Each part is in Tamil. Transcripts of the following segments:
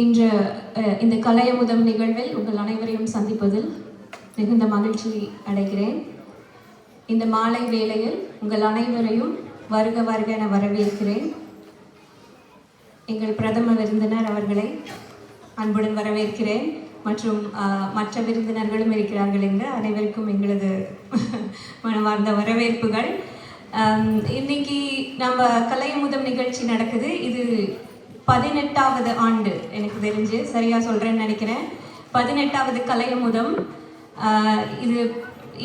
இன்று இந்த கலையமுதம் நிகழ்வில் உங்கள் அனைவரையும் சந்திப்பதில் மிகுந்த மகிழ்ச்சி அடைகிறேன். இந்த மாலை வேளையில் உங்கள் அனைவரையும் வருக வருக என வரவேற்கிறேன். எங்கள் பிரதம விருந்தினர் அவர்களை அன்புடன் வரவேற்கிறேன். மற்றும் மற்ற விருந்தினர்களும் இருக்கிறார்கள். எங்க அனைவருக்கும் எங்களது மனமார்ந்த வரவேற்புகள். இன்னைக்கு நம்ம கலையமுதம் நிகழ்ச்சி நடக்குது. இது 18வது ஆண்டு, எனக்கு தெரிஞ்சு சரியா சொல்றேன்னு நினைக்கிறேன். 18வது கலையமுதம். இது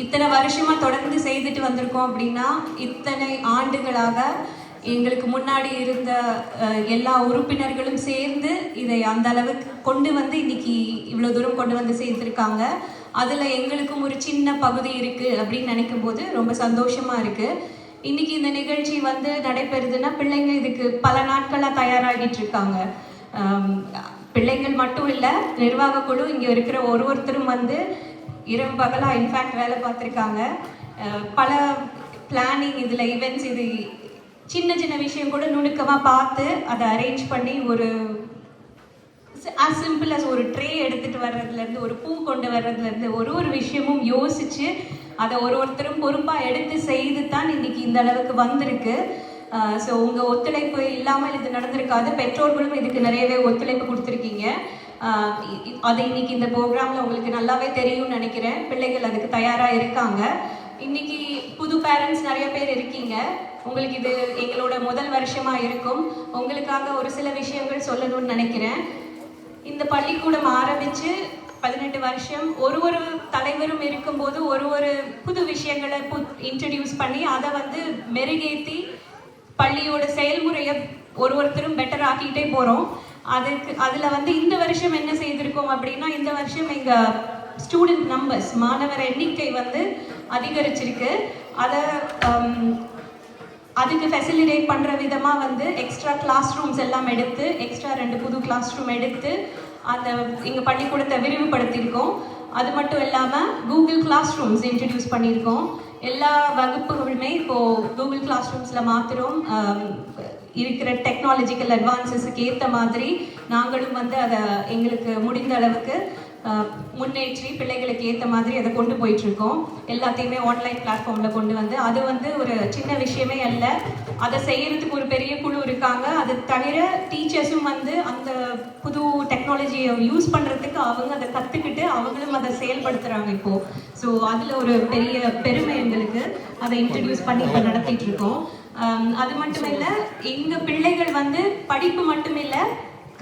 இத்தனை வருஷமா தொடர்ந்து செய்துட்டு வந்திருக்கோம் அப்படின்னா, இத்தனை ஆண்டுகளாக எங்களுக்கு முன்னாடி இருந்த எல்லா உறுப்பினர்களும் சேர்ந்து இதை அந்த அளவுக்கு கொண்டு வந்து இன்னைக்கு இவ்வளோ தூரம் கொண்டு வந்து சேர்த்துருக்காங்க. அதில் எங்களுக்கும் ஒரு சின்ன பகுதி இருக்குது அப்படின்னு நினைக்கும் போது ரொம்ப சந்தோஷமாக இருக்குது. இன்னைக்கு இந்த நிகழ்ச்சி வந்து நடைபெறுதுன்னா பிள்ளைங்க இதுக்கு பல நாட்களாக தயாராகிட்டு இருக்காங்க. பிள்ளைங்கள் மட்டும் இல்லை, நிர்வாக குழு இங்கே இருக்கிற ஒருத்தரும் வந்து இரவு பகலாக இன்ஃபேக்ட் வேலை பார்த்துருக்காங்க. பல பிளானிங், இதில் ஈவெண்ட்ஸ், இது சின்ன சின்ன விஷயம் கூட நுணுக்கமாக பார்த்து அதை அரேஞ்ச் பண்ணி ஒரு as simple as ஒரு ட்ரே எடுத்துகிட்டு வர்றதுலேருந்து, ஒரு பூ கொண்டு வர்றதுலேருந்து, ஒரு விஷயமும் யோசித்து அதை ஒருத்தரும் பொறுப்பாக எடுத்து செய்து தான் இன்னைக்கு இந்த அளவுக்கு வந்திருக்கு. ஸோ உங்கள் ஒத்துழைப்பு இல்லாமல் இது நடந்திருக்காது. பெற்றோர்களும் இதுக்கு நிறையவே ஒத்துழைப்பு கொடுத்துருக்கீங்க. அது இன்னைக்கு இந்த ப்ரோக்ராமில் உங்களுக்கு நல்லாவே தெரியும்னு நினைக்கிறேன். பிள்ளைகள் அதுக்கு தயாராக இருக்காங்க. இன்னைக்கு புது பேரண்ட்ஸ் நிறைய பேர் இருக்கீங்க. உங்களுக்கு இது எங்களோட முதல் வருஷமாக இருக்கும். உங்களுக்காக ஒரு சில விஷயங்கள் சொல்லணும்னு நினைக்கிறேன். இந்த பள்ளிக்கூடம் ஆரம்பித்து 18 வருஷம் ஒரு தலைவரும் இருக்கும்போது ஒரு புது விஷயங்களை இன்ட்ரடியூஸ் பண்ணி அதை வந்து மெருகேற்றி பள்ளியோட செயல்முறையை ஒருத்தரும் பெட்டர் ஆக்கிட்டே போகிறோம். அதில் வந்து இந்த வருஷம் என்ன செய்திருக்கோம் அப்படின்னா, இந்த வருஷம் எங்கள் ஸ்டூடெண்ட் நம்பர்ஸ், மாணவர் எண்ணிக்கை வந்து அதிகரிச்சிருக்கு. அதுக்கு ஃபெசிலிட்டேட் பண்ணுற விதமாக வந்து எக்ஸ்ட்ரா கிளாஸ் ரூம்ஸ் எல்லாம் எடுத்து, எக்ஸ்ட்ரா 2 புது கிளாஸ் ரூம் எடுத்து அந்த எங்கள் பள்ளிக்கூடத்தை விரிவுபடுத்தியிருக்கோம். அது மட்டும் இல்லாமல் கூகுள் கிளாஸ் ரூம்ஸ் இன்ட்ரடியூஸ் பண்ணியிருக்கோம். எல்லா வகுப்புகளுமே இப்போது கூகுள் கிளாஸ் ரூம்ஸில் மாத்திரம் இருக்கிற டெக்னாலஜிக்கல் அட்வான்சஸுக்கு ஏற்ற மாதிரி நாங்களும் வந்து அதை எங்களுக்கு முடிந்த அளவுக்கு முன்னேற்றி பிள்ளைகளுக்கு ஏற்ற மாதிரி அதை கொண்டு போயிட்டுருக்கோம். எல்லாத்தையுமே ஆன்லைன் பிளாட்ஃபார்மில் கொண்டு வந்து, அது வந்து ஒரு சின்ன விஷயமே அல்ல. அதை செய்கிறதுக்கு ஒரு பெரிய குழு இருக்காங்க. அது தவிர டீச்சர்ஸும் வந்து அந்த புது டெக்னாலஜியை யூஸ் பண்ணுறதுக்கு அவங்க அதை கற்றுக்கிட்டு அவங்களும் அதை செயல்படுத்துகிறாங்க இப்போது. ஸோ அதில் ஒரு பெரிய பெருமை எங்களுக்கு. அதை இன்ட்ரடியூஸ் பண்ணி இப்போ நடத்திட்டு இருக்கோம். அது மட்டும் இல்லை, எங்கள் பிள்ளைகள் வந்து படிப்பு மட்டும் இல்லை,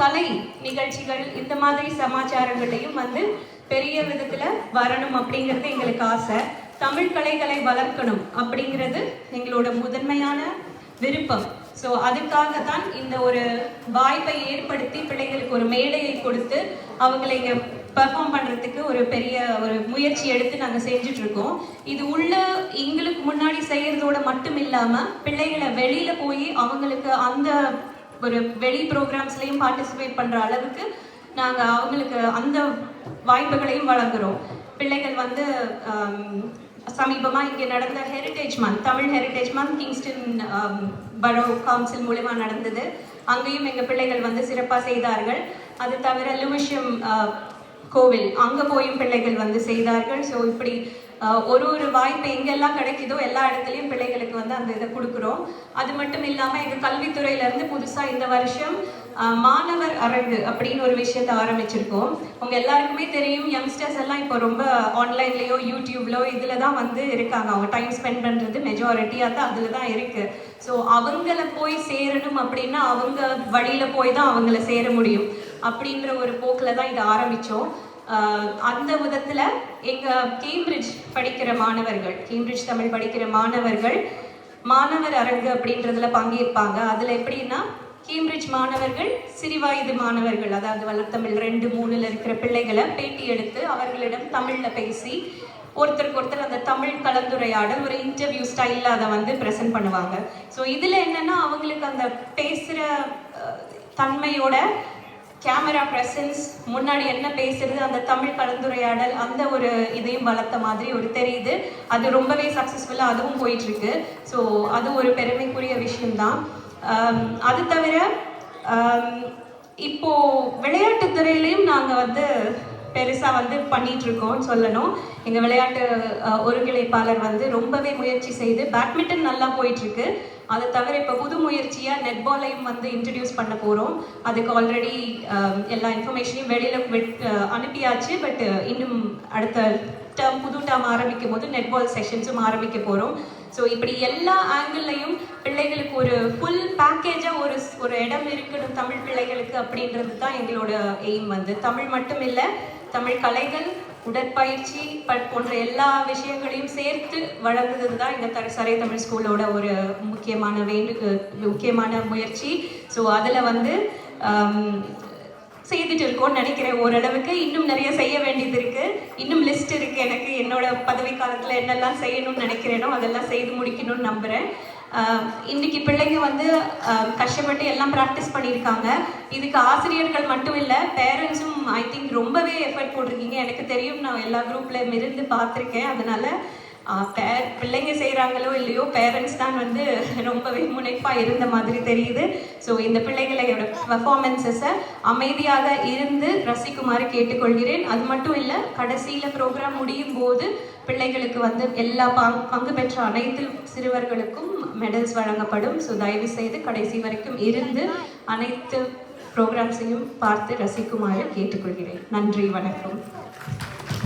கலை நிகழ்ச்சிகள், இந்த மாதிரி சமாச்சாரங்களையும் வந்து பெரிய விதத்தில் வரணும் அப்படிங்கிறது எங்களுக்கு ஆசை. தமிழ் கலைகளை வளர்க்கணும் அப்படிங்கிறது எங்களோட முதன்மையான விருப்பம். ஸோ அதுக்காக தான் இந்த ஒரு வாய்ப்பை ஏற்படுத்தி பிள்ளைகளுக்கு ஒரு மேடையை கொடுத்து அவங்களை இங்கே பெர்ஃபார்ம் பண்ணுறதுக்கு ஒரு பெரிய ஒரு முயற்சி எடுத்து நாங்கள் செஞ்சிட்ருக்கோம். இது உள்ள எங்களுக்கு முன்னாடி செய்கிறதோட மட்டும் இல்லாமல் பிள்ளைகளை வெளியில் போய் அவங்களுக்கு அந்த ஒரு வெளி ப்ரோக்ராம்ஸ்லையும் பார்ட்டிசிபேட் பண்ணுற அளவுக்கு நாங்கள் அவங்களுக்கு அந்த வாய்ப்புகளையும் வழங்குகிறோம். பிள்ளைகள் வந்து சமீபமாக இங்கே நடந்த heritage month, Tamil heritage month Kingston borough council மூலமா நடந்தது. அங்கேயும் எங்கள் பிள்ளைகள் வந்து சிறப்பாக செய்தார்கள். அது தவிர லூவிஷியம் கோவில், அங்கே போயும் பிள்ளைகள் வந்து செய்தார்கள். ஸோ இப்படி ஒரு வாய்ப்பு எங்கெல்லாம் கிடைக்குதோ எல்லா இடத்துலையும் பிள்ளைகளுக்கு வந்து அந்த இதை கொடுக்குறோம். அது மட்டும் இல்லாமல் எங்கள் கல்வித்துறையிலேருந்து புதுசாக இந்த வருஷம் மாணவர் அரங்கு அப்படின்னு ஒரு விஷயத்தை ஆரம்பிச்சிருக்கோம். உங்கள் எல்லாருக்குமே தெரியும், யங்ஸ்டர்ஸ் எல்லாம் இப்போ ரொம்ப ஆன்லைன்லேயோ யூடியூப்லோ இதில் தான் வந்து இருக்காங்க. அவங்க டைம் ஸ்பெண்ட் பண்ணுறது மெஜாரிட்டியாக தான் அதில் தான் இருக்குது. ஸோ அவங்கள போய் சேரணும் அப்படின்னா அவங்க வழியில் போய் தான் அவங்கள சேர முடியும் அப்படின்ற ஒரு போக்கில் தான் இதை ஆரம்பித்தோம். அந்த விதத்தில் எங்கள் கேம்பிரிட்ஜ் படிக்கிற மாணவர்கள், கேம்பிரிட்ஜ் தமிழ் படிக்கிற மாணவர்கள் மாணவர் அரங்கு அப்படின்றதுல பங்கேற்பாங்க. அதில் எப்படின்னா, கேம்பிரிட்ஜ் மாணவர்கள் சிறுவயது மாணவர்கள், அதாவது வளர்த்தமிழ் 2, 3ல் இருக்கிற பிள்ளைகளை பேட்டி எடுத்து அவர்களிடம் தமிழில் பேசி ஒருத்தருக்கு ஒருத்தர் அந்த தமிழ் கலந்துரையாடல் ஒரு இன்டர்வியூ ஸ்டைலில் அதை வந்து ப்ரெசென்ட் பண்ணுவாங்க. ஸோ இதில் என்னென்னா, அவங்களுக்கு அந்த பேசுகிற தன்மையோட கேமரா ப்ரெசன்ஸ், முன்னாடி என்ன பேசுறது, அந்த தமிழ் கலந்துரையாடல், அந்த ஒரு இதையும் வளர்த்த மாதிரி ஒரு தெரியுது. அது ரொம்பவே சக்ஸஸ்ஃபுல்லாக அதுவும் போயிட்டுருக்கு. ஸோ அது ஒரு பெருமைக்குரிய விஷயம்தான். அது தவிர இப்போ விளையாட்டுத் துறையிலையும் நாங்கள் வந்து பெருசாக வந்து பண்ணிட்டு இருக்கோம்னு சொல்லணும். எங்கள் விளையாட்டு ஒருங்கிணைப்பாளர் வந்து ரொம்பவே முயற்சி செய்து பேட்மிண்டன் நல்லா போயிட்டு இருக்கு. அதை தவிர இப்போ புது முயற்சியாக நெட்பாலையும் வந்து இன்ட்ரடியூஸ் பண்ண போகிறோம். அதுக்கு ஆல்ரெடி எல்லா இன்ஃபர்மேஷனையும் வெளியில் அனுப்பியாச்சு. பட் இன்னும் அடுத்த டேர்ம் புது டேர்ம் ஆரம்பிக்கும் போது நெட்பால் செஷன்ஸும் ஆரம்பிக்க போகிறோம். ஸோ இப்படி எல்லா ஆங்கிள்லையும் பிள்ளைகளுக்கு ஒரு ஃபுல் பேக்கேஜாக ஒரு இடம் இருக்கணும் தமிழ் பிள்ளைகளுக்கு அப்படின்றது தான் எங்களோட எய்ம். வந்து தமிழ் மட்டும் இல்லை, தமிழ் கலைகள், உடற்பயிற்சி போன்ற எல்லா விஷயங்களையும் சேர்த்து வழங்குறது தான் எங்கள் சரை தமிழ் ஸ்கூலோட ஒரு முக்கியமான முயற்சி. ஸோ அதில் வந்து செய்துட்டு இருக்கோம்னு நினைக்கிறேன். ஓரளவுக்கு இன்னும் நிறைய செய்ய வேண்டியது இருக்கு. இன்னும் லிஸ்ட் இருக்கு எனக்கு. என்னோட பதவி காலத்தில் என்னெல்லாம் செய்யணும்னு நினைக்கிறேனோ அதெல்லாம் செய்து முடிக்கணும்னு நம்புறேன். இன்னைக்கு பிள்ளைங்க வந்து கஷ்டப்பட்டு எல்லாம் ப்ராக்டிஸ் பண்ணியிருக்காங்க. இதுக்கு ஆசிரியர்கள் மட்டும் இல்லை, பேரண்ட்ஸும் ஐ திங்க் ரொம்பவே எஃபர்ட் போட்டிருக்கீங்க. எனக்கு தெரியும், நான் எல்லா குரூப்ல இருந்து பார்த்துருக்கேன். அதனால பிள்ளைங்க செய்கிறாங்களோ இல்லையோ, பேரண்ட்ஸ் தான் வந்து ரொம்பவே முனைப்பாக இருந்த மாதிரி தெரியுது. ஸோ இந்த பிள்ளைகளோட பெர்ஃபார்மன்ஸஸை அமைதியாக இருந்து ரசிக்குமாறு கேட்டுக்கொள்கிறேன். அது மட்டும் இல்லை, கடைசியில் ப்ரோக்ராம் முடியும் போது பிள்ளைகளுக்கு வந்து எல்லா பங்கு பெற்ற அனைத்து சிறுவர்களுக்கும் மெடல்ஸ் வழங்கப்படும். ஸோ தயவு செய்து கடைசி வரைக்கும் இருந்து அனைத்து ப்ரோக்ராம்ஸையும் பார்த்து ரசிக்குமாறு கேட்டுக்கொள்கிறேன். நன்றி, வணக்கம்.